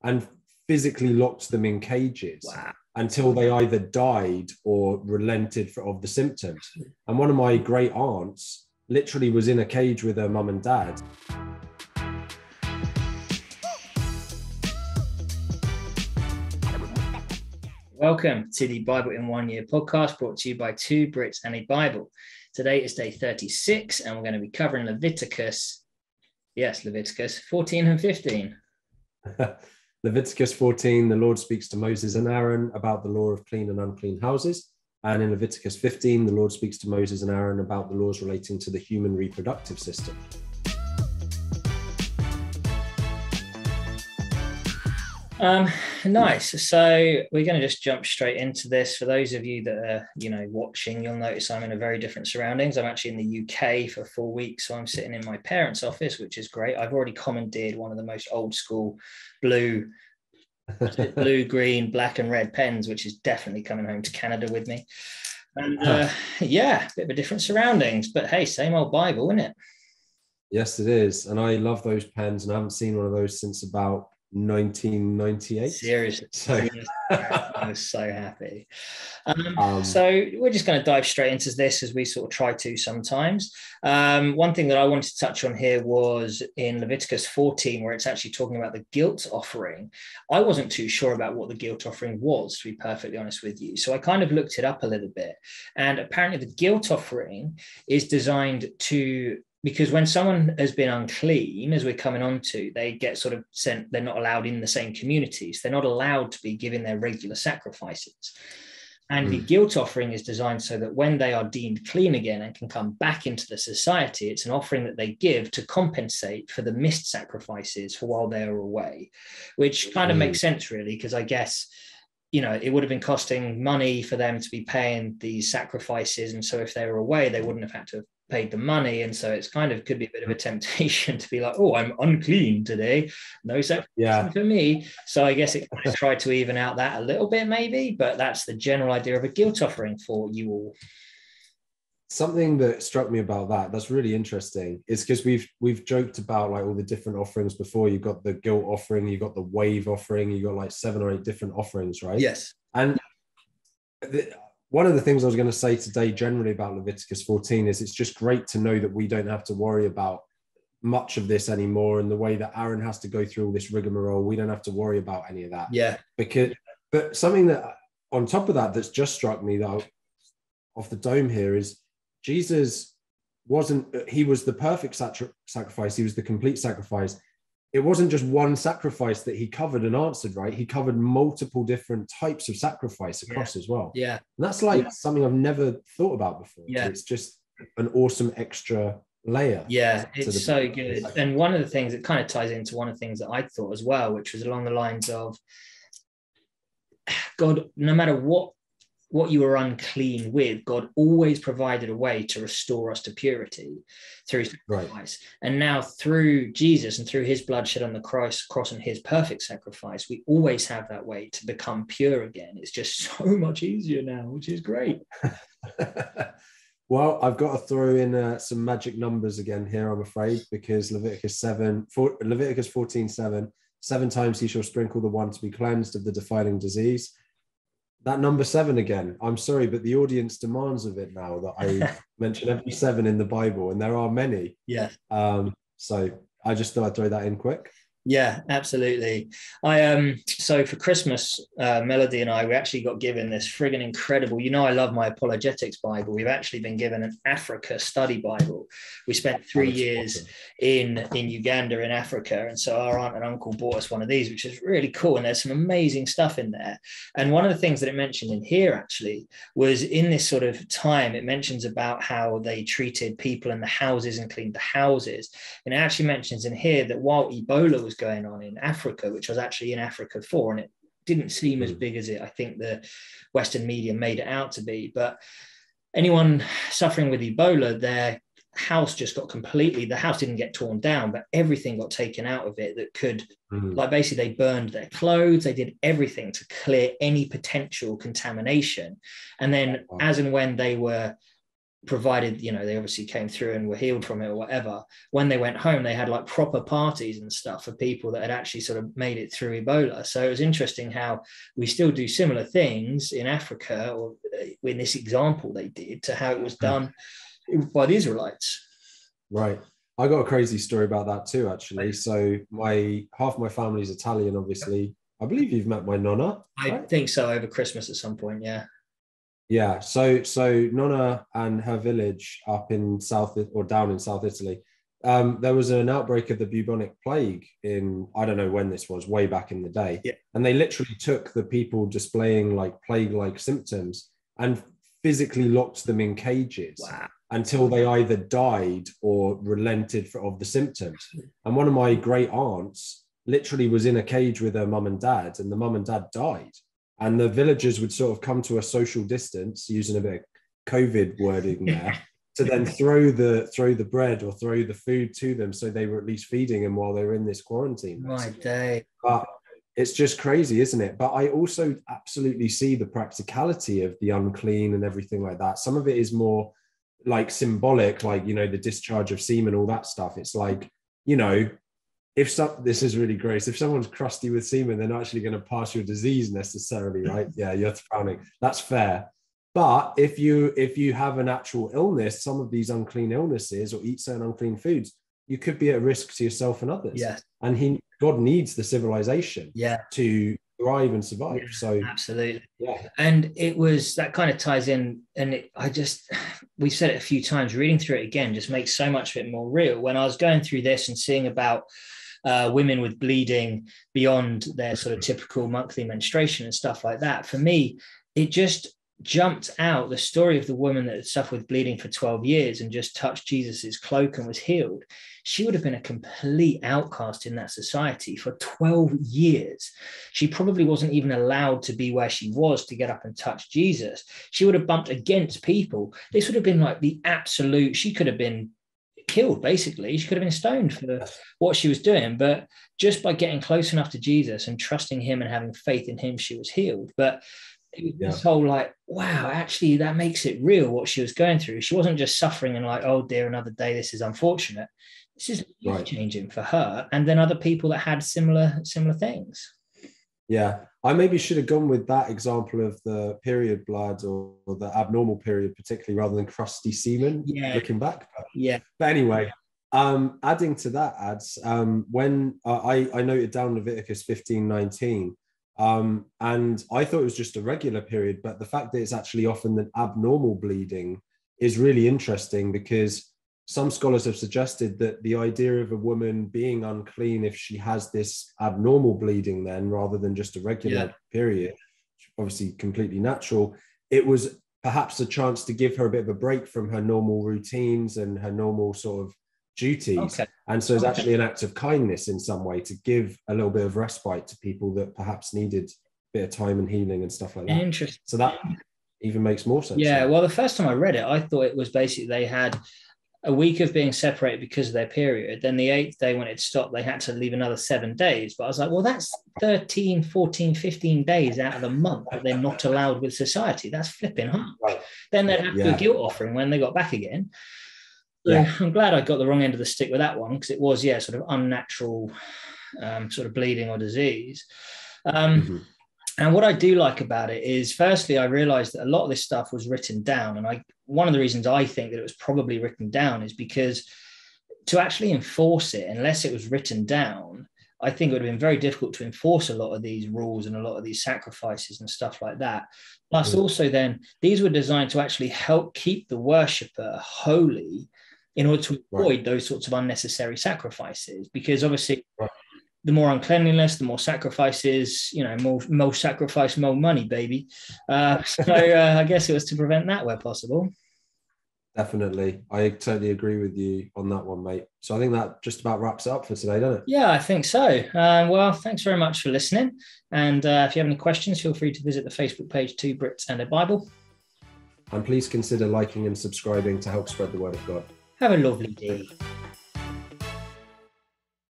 and physically locked them in cages. Wow. Until they either died or relented of the symptoms. And one of my great aunts literally was in a cage with her mum and dad. Welcome to the Bible in 1 Year podcast, brought to you by two Brits and aBible. Today is day 36, and we're going to be covering Leviticus. Yes, Leviticus 14 and 15. Leviticus 14, the Lord speaks to Moses and Aaron about the law of clean and unclean houses. And in Leviticus 15, the Lord speaks to Moses and Aaron about the laws relating to the human reproductive system. Nice. So we're going to just jump straight into this. For those of you that are, watching, you'll notice I'm in a very different surroundings. I'm actually in the UK for 4 weeks, so I'm sitting in my parents' office, which is great. I've already commandeered one of the most old school blue, green, black and red pens, which is definitely coming home to Canada with me. And bit of a different surroundings, but hey, same old Bible, isn't it? Yes, it is. And I love those pens, and I haven't seen one of those since about 1998. Seriously, I was so happy. So we're just going to dive straight into this, as we sort of try to sometimes. One thing that I wanted to touch on here was in Leviticus 14, where it's actually talking about the guilt offering. I wasn't too sure about what the guilt offering was, to be perfectly honest with you. So I kind of looked it up a little bit, and apparently the guilt offering is designed to, because when someone has been unclean, as we're coming on to, they get sort of sent, they're not allowed in the same communities. They're not allowed to be given their regular sacrifices. And the guilt offering is designed so that when they are deemed clean again and can come back into the society, it's an offering that they give to compensate for the missed sacrifices for while they are away, which kind of makes sense, really, because I guess, it would have been costing money for them to be paying these sacrifices. And so if they were away, they wouldn't have had to have paid the money. And so it's kind of could be a bit of a temptation to be like, oh, I'm unclean today, no sacrifice for me. So I guess it kind of tried to even out that a little bit, maybe, but that's the general idea of a guilt offering for you all. Something that struck me about that's really interesting, is because we've joked about like all the different offerings before. You've got the guilt offering, you've got the wave offering, you've got like 7 or 8 different offerings, right? Yes. And one of the things I was going to say today generally about Leviticus 14 is it's just great to know that we don't have to worry about much of this anymore, and the way that Aaron has to go through all this rigmarole, we don't have to worry about any of that. Yeah. But something that on top of that's just struck me though off the dome here is Jesus he was the perfect sacrifice. He was the complete sacrifice. It wasn't just one sacrifice that he covered and answered, right? He covered multiple different types of sacrifice across as well. Yeah. And that's like something I've never thought about before. Yeah. It's just an awesome extra layer. Yeah, it's so good. And one of the things that kind of ties into one of the things that I thought as well, which was along the lines of, God, no matter what you were unclean with, God always provided a way to restore us to purity through sacrifice. Right. And now through Jesus and through his blood shed on the cross and his perfect sacrifice, we always have that way to become pure again. It's just so much easier now, which is great. Well, I've got to throw in some magic numbers again here, I'm afraid, because Leviticus 14:7, 7 times he shall sprinkle the one to be cleansed of the defiling disease. That number 7 again, I'm sorry, but the audience demands of it now that I mention every 7 in the Bible, and there are many. Yeah. So I just thought I'd throw that in quick. Yeah, absolutely. So for Christmas, Melody and I, we actually got given this friggin' incredible, I love my apologetics Bible. We've actually been given an Africa study Bible. We spent 3 years in Uganda in Africa. And so our aunt and uncle bought us one of these, which is really cool. And there's some amazing stuff in there. And one of the things that it mentioned in here actually was in this sort of time, it mentions about how they treated people in the houses and cleaned the houses. And it actually mentions in here that while Ebola was going on in Africa, which I was actually in Africa for, and it didn't seem as big as I think the Western media made it out to be, but anyone suffering with Ebola, their house just got the house didn't get torn down, but everything got taken out of it that could, like basically they burned their clothes, they did everything to clear any potential contamination. And then as and when they were provided, they obviously came through and were healed from it or whatever, when they went home, they had like proper parties and stuff for people that had actually sort of made it through Ebola. So it was interesting how we still do similar things in Africa, or in this example they did, to how it was done by the Israelites. Right. I got a crazy story about that too, actually. So half my family's Italian, obviously. I believe you've met my nonna. Right? I think so, over Christmas at some point, yeah. Yeah, so Nonna and her village up in down in South Italy, there was an outbreak of the bubonic plague in, I don't know when this was, way back in the day. Yeah. And they literally took the people displaying like plague-like symptoms and physically locked them in cages. Wow. Until they either died or relented of the symptoms. And one of my great aunts literally was in a cage with her mum and dad, and the mum and dad died. And the villagers would sort of come to a social distance, using a bit of COVID wording there, to then throw the bread or throw the food to them, so they were at least feeding them while they were in this quarantine. My day. But it's just crazy, isn't it? But I also absolutely see the practicality of the unclean and everything like that. Some of it is more like symbolic, like, the discharge of semen, all that stuff. It's like, this is really gross. If someone's crusty with semen, they're not actually going to pass your disease necessarily, right? Yeah, you're frowning. That's fair. But if you have an actual illness, some of these unclean illnesses, or eat certain unclean foods, you could be at risk to yourself and others. Yes. And God needs the civilization to thrive and survive. So absolutely. Yeah. And it was, that kind of ties in, and we've said it a few times, reading through it again just makes so much of it more real. When I was going through this and seeing about women with bleeding beyond their sort of typical monthly menstruation and stuff like that, for me, it just jumped out, the story of the woman that had suffered with bleeding for 12 years and just touched Jesus's cloak and was healed. She would have been a complete outcast in that society for 12 years. She probably wasn't even allowed to be where she was to get up and touch Jesus. She would have bumped against people. This would have been like the absolute, she could have been killed, basically. She could have been stoned for what she was doing. But just by getting close enough to Jesus and trusting him and having faith in him, she was healed. But this whole like, wow, actually that makes it real what she was going through. She wasn't just suffering and like, oh dear, another day, this is unfortunate. This is life-changing for her, and then other people that had similar things. Yeah, I maybe should have gone with that example of the period blood or the abnormal period, particularly, rather than crusty semen. Yeah, looking back. But anyway, adding to that, when I noted down Leviticus 15:19. And I thought it was just a regular period, but the fact that it's actually often an abnormal bleeding is really interesting, because some scholars have suggested that the idea of a woman being unclean if she has this abnormal bleeding, then, rather than just a regular period, obviously completely natural, it was perhaps a chance to give her a bit of a break from her normal routines and her normal sort of duties. Okay. And so it's actually an act of kindness in some way, to give a little bit of respite to people that perhaps needed a bit of time and healing and stuff like that. Interesting. So that even makes more sense. Yeah, well, the first time I read it, I thought it was basically they had a week of being separated because of their period. Then the 8th day, when it stopped, they had to leave another 7 days. But I was like, well, that's 13, 14, 15 days out of the month that they're not allowed with society. That's flipping hard. Right. Then they'd have to do a guilt offering when they got back again. So I'm glad I got the wrong end of the stick with that one, because it was, sort of unnatural sort of bleeding or disease. And what I do like about it is, firstly, I realized that a lot of this stuff was written down. And one of the reasons I think that it was probably written down is because to actually enforce it, unless it was written down, I think it would have been very difficult to enforce a lot of these rules and a lot of these sacrifices and stuff like that. Plus, also then, these were designed to actually help keep the worshipper holy in order to avoid those sorts of unnecessary sacrifices. Because obviously, the more uncleanliness, the more sacrifices, more sacrifice, more money, baby. So I guess it was to prevent that where possible. Definitely. I totally agree with you on that one, mate. So I think that just about wraps it up for today, doesn't it? Yeah, I think so. Well, thanks very much for listening. And if you have any questions, feel free to visit the Facebook page, 2 Brits and aBible. And please consider liking and subscribing to help spread the word of God. Have a lovely day.